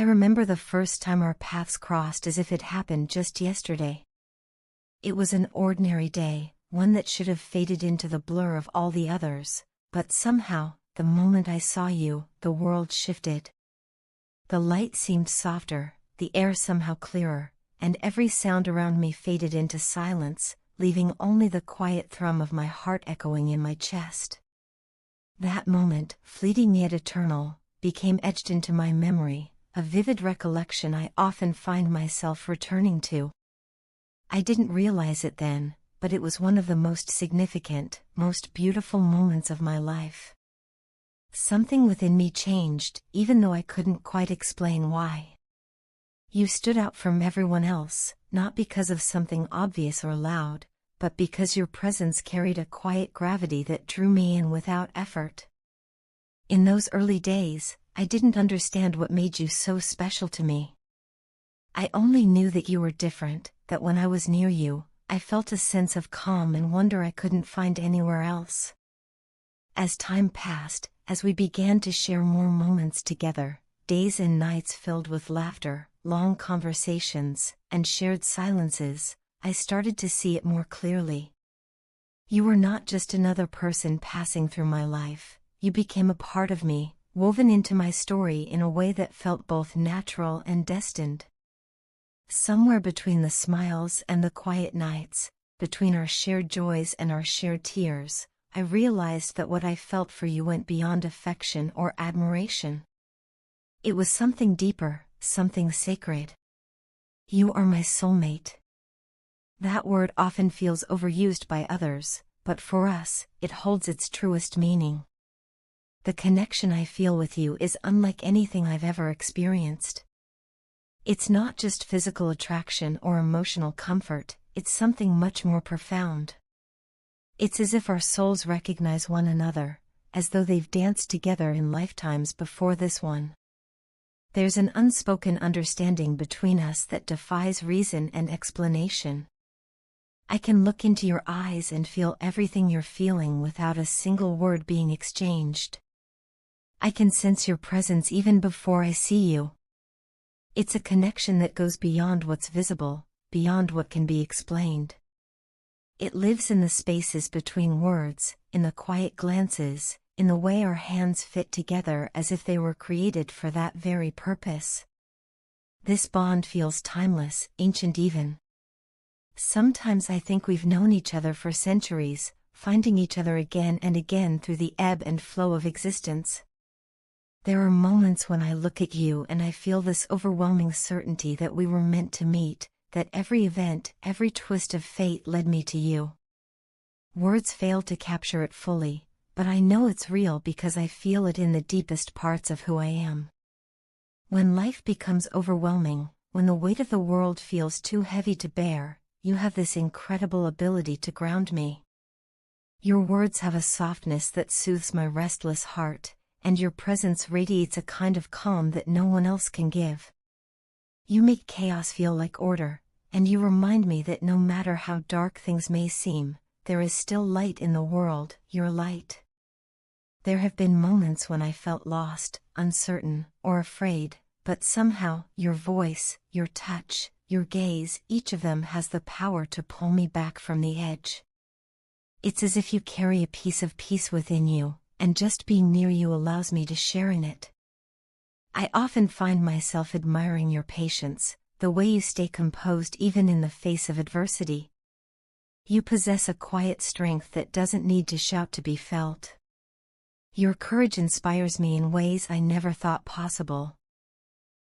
remember the first time our paths crossed as if it happened just yesterday. It was an ordinary day, one that should have faded into the blur of all the others, but somehow, the moment I saw you, the world shifted. The light seemed softer, the air somehow clearer, and every sound around me faded into silence, leaving only the quiet thrum of my heart echoing in my chest. That moment, fleeting yet eternal, became etched into my memory, a vivid recollection I often find myself returning to. I didn't realize it then, but it was one of the most significant, most beautiful moments of my life. Something within me changed, even though I couldn't quite explain why. You stood out from everyone else, not because of something obvious or loud, but because your presence carried a quiet gravity that drew me in without effort. In those early days, I didn't understand what made you so special to me. I only knew that you were different, that when I was near you, I felt a sense of calm and wonder I couldn't find anywhere else. As time passed, as we began to share more moments together, days and nights filled with laughter, long conversations, and shared silences, I started to see it more clearly. You were not just another person passing through my life, you became a part of me, woven into my story in a way that felt both natural and destined. Somewhere between the smiles and the quiet nights, between our shared joys and our shared tears, I realized that what I felt for you went beyond affection or admiration. It was something deeper, something sacred. You are my soulmate. That word often feels overused by others, but for us, it holds its truest meaning. The connection I feel with you is unlike anything I've ever experienced. It's not just physical attraction or emotional comfort, it's something much more profound. It's as if our souls recognize one another, as though they've danced together in lifetimes before this one. There's an unspoken understanding between us that defies reason and explanation. I can look into your eyes and feel everything you're feeling without a single word being exchanged. I can sense your presence even before I see you. It's a connection that goes beyond what's visible, beyond what can be explained. It lives in the spaces between words, in the quiet glances, in the way our hands fit together as if they were created for that very purpose. This bond feels timeless, ancient even. Sometimes I think we've known each other for centuries, finding each other again and again through the ebb and flow of existence. There are moments when I look at you and I feel this overwhelming certainty that we were meant to meet, that every event, every twist of fate led me to you. Words fail to capture it fully, but I know it's real because I feel it in the deepest parts of who I am. When life becomes overwhelming, when the weight of the world feels too heavy to bear, you have this incredible ability to ground me. Your words have a softness that soothes my restless heart, and your presence radiates a kind of calm that no one else can give. You make chaos feel like order, and you remind me that no matter how dark things may seem, there is still light in the world, your light. There have been moments when I felt lost, uncertain, or afraid, but somehow, your voice, your touch, your gaze, each of them has the power to pull me back from the edge. It's as if you carry a piece of peace within you, and just being near you allows me to share in it. I often find myself admiring your patience, the way you stay composed even in the face of adversity. You possess a quiet strength that doesn't need to shout to be felt. Your courage inspires me in ways I never thought possible.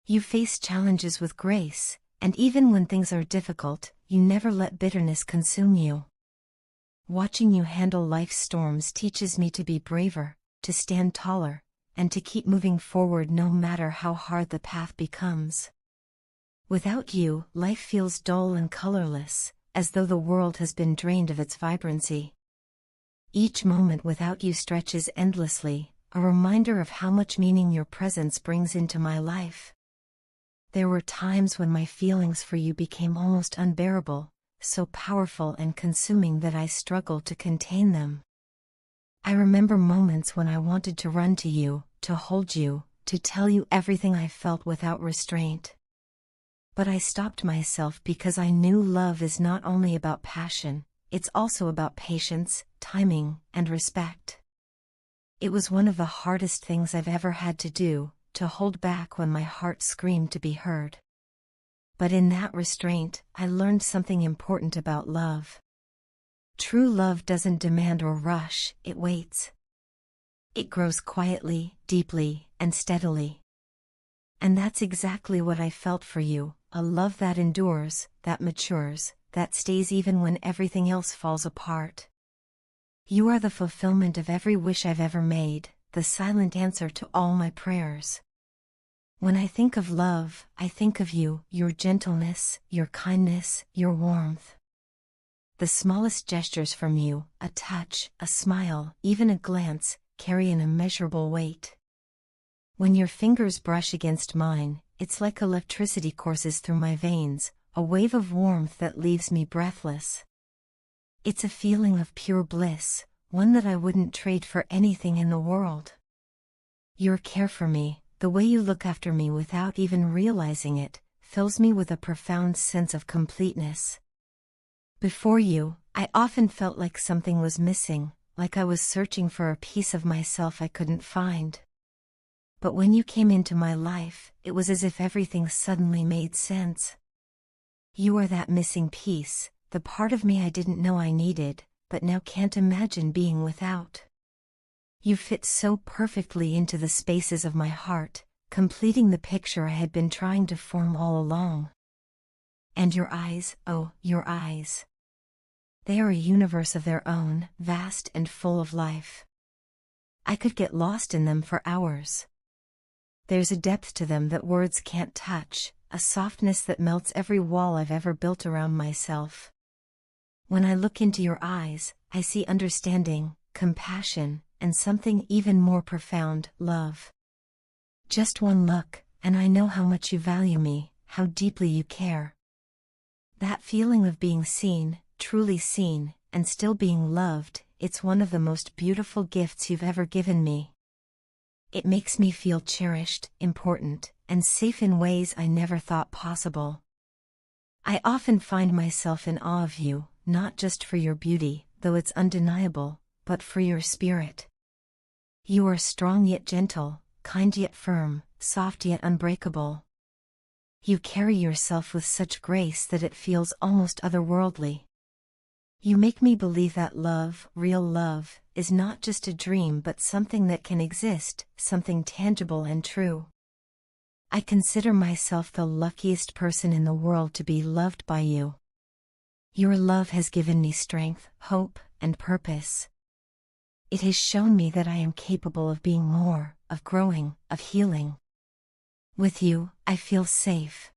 You face challenges with grace, and even when things are difficult, you never let bitterness consume you. Watching you handle life's storms teaches me to be braver, to stand taller, and to keep moving forward no matter how hard the path becomes. Without you, life feels dull and colorless, as though the world has been drained of its vibrancy. Each moment without you stretches endlessly, a reminder of how much meaning your presence brings into my life. There were times when my feelings for you became almost unbearable, so powerful and consuming that I struggled to contain them. I remember moments when I wanted to run to you, to hold you, to tell you everything I felt without restraint. But I stopped myself because I knew love is not only about passion, it's also about patience, timing, and respect. It was one of the hardest things I've ever had to do, to hold back when my heart screamed to be heard. But in that restraint, I learned something important about love. True love doesn't demand or rush, it waits. It grows quietly, deeply, and steadily. And that's exactly what I felt for you, a love that endures, that matures, that stays even when everything else falls apart. You are the fulfillment of every wish I've ever made, the silent answer to all my prayers. When I think of love, I think of you, your gentleness, your kindness, your warmth. The smallest gestures from you, a touch, a smile, even a glance, carry an immeasurable weight. When your fingers brush against mine, it's like electricity courses through my veins, a wave of warmth that leaves me breathless. It's a feeling of pure bliss, one that I wouldn't trade for anything in the world. Your care for me, the way you look after me without even realizing it, fills me with a profound sense of completeness. Before you, I often felt like something was missing, like I was searching for a piece of myself I couldn't find. But when you came into my life, it was as if everything suddenly made sense. You are that missing piece, the part of me I didn't know I needed, but now can't imagine being without. You fit so perfectly into the spaces of my heart, completing the picture I had been trying to form all along. And your eyes, oh, your eyes. They are a universe of their own, vast and full of life. I could get lost in them for hours. There's a depth to them that words can't touch, a softness that melts every wall I've ever built around myself. When I look into your eyes, I see understanding, compassion, and something even more profound, love. Just one look, and I know how much you value me, how deeply you care. That feeling of being seen, truly seen, and still being loved, it's one of the most beautiful gifts you've ever given me. It makes me feel cherished, important, and safe in ways I never thought possible. I often find myself in awe of you, not just for your beauty, though it's undeniable, but for your spirit. You are strong yet gentle, kind yet firm, soft yet unbreakable. You carry yourself with such grace that it feels almost otherworldly. You make me believe that love, real love, is not just a dream but something that can exist, something tangible and true. I consider myself the luckiest person in the world to be loved by you. Your love has given me strength, hope, and purpose. It has shown me that I am capable of being more, of growing, of healing. With you, I feel safe.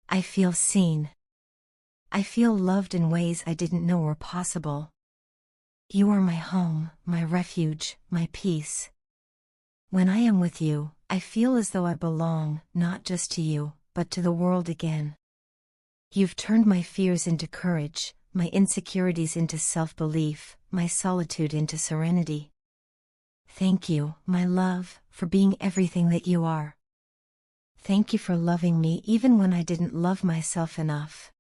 I feel seen. I feel loved in ways I didn't know were possible. You are my home, my refuge, my peace. When I am with you, I feel as though I belong, not just to you, but to the world again. You've turned my fears into courage, my insecurities into self-belief, my solitude into serenity. Thank you, my love, for being everything that you are. Thank you for loving me even when I didn't love myself enough.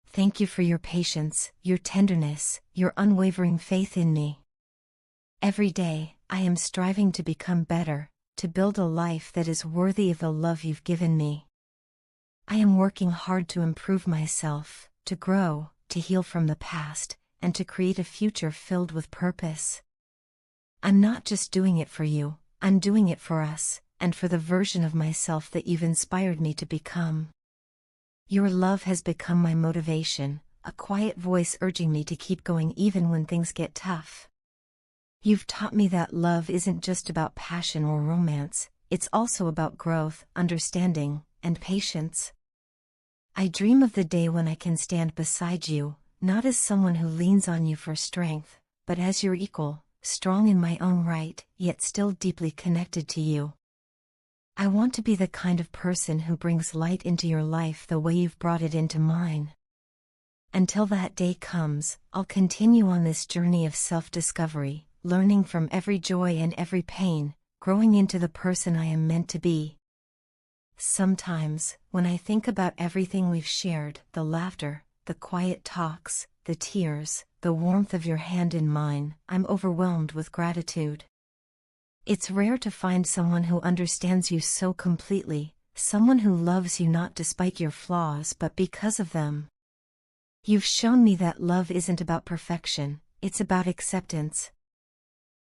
Thank you for your patience, your tenderness, your unwavering faith in me. Every day, I am striving to become better, to build a life that is worthy of the love you've given me. I am working hard to improve myself, to grow, to heal from the past, and to create a future filled with purpose. I'm not just doing it for you, I'm doing it for us, and for the version of myself that you've inspired me to become. Your love has become my motivation, a quiet voice urging me to keep going even when things get tough. You've taught me that love isn't just about passion or romance, it's also about growth, understanding, and patience. I dream of the day when I can stand beside you, not as someone who leans on you for strength, but as your equal, strong in my own right, yet still deeply connected to you. I want to be the kind of person who brings light into your life the way you've brought it into mine. Until that day comes, I'll continue on this journey of self-discovery, learning from every joy and every pain, growing into the person I am meant to be. Sometimes, when I think about everything we've shared, the laughter, the quiet talks, the tears, the warmth of your hand in mine, I'm overwhelmed with gratitude. It's rare to find someone who understands you so completely, someone who loves you not despite your flaws but because of them. You've shown me that love isn't about perfection, it's about acceptance.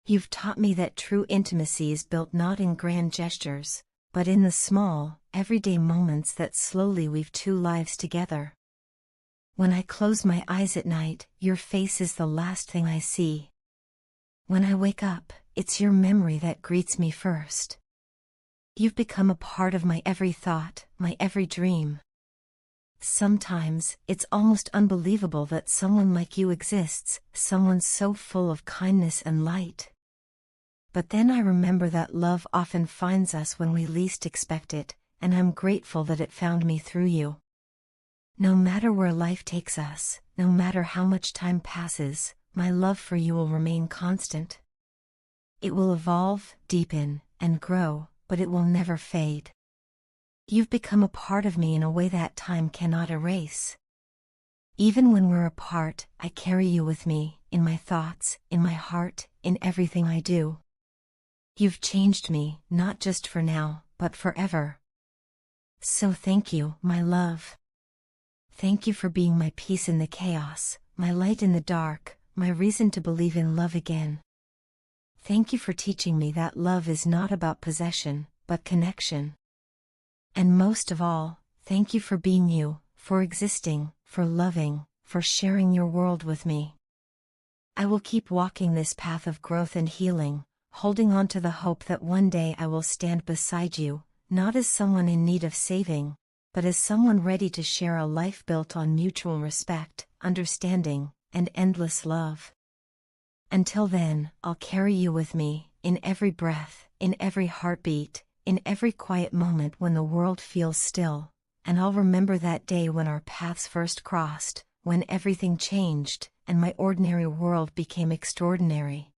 You've taught me that true intimacy is built not in grand gestures, but in the small, everyday moments that slowly weave two lives together. When I close my eyes at night, your face is the last thing I see. When I wake up, it's your memory that greets me first. You've become a part of my every thought, my every dream. Sometimes, it's almost unbelievable that someone like you exists, someone so full of kindness and light. But then I remember that love often finds us when we least expect it, and I'm grateful that it found me through you. No matter where life takes us, no matter how much time passes, my love for you will remain constant. It will evolve, deepen, and grow, but it will never fade. You've become a part of me in a way that time cannot erase. Even when we're apart, I carry you with me, in my thoughts, in my heart, in everything I do. You've changed me, not just for now, but forever. So thank you, my love. Thank you for being my peace in the chaos, my light in the dark, my reason to believe in love again. Thank you for teaching me that love is not about possession, but connection. And most of all, thank you for being you, for existing, for loving, for sharing your world with me. I will keep walking this path of growth and healing, holding on to the hope that one day I will stand beside you, not as someone in need of saving, but as someone ready to share a life built on mutual respect, understanding, and endless love. Until then, I'll carry you with me, in every breath, in every heartbeat, in every quiet moment when the world feels still, and I'll remember that day when our paths first crossed, when everything changed, and my ordinary world became extraordinary.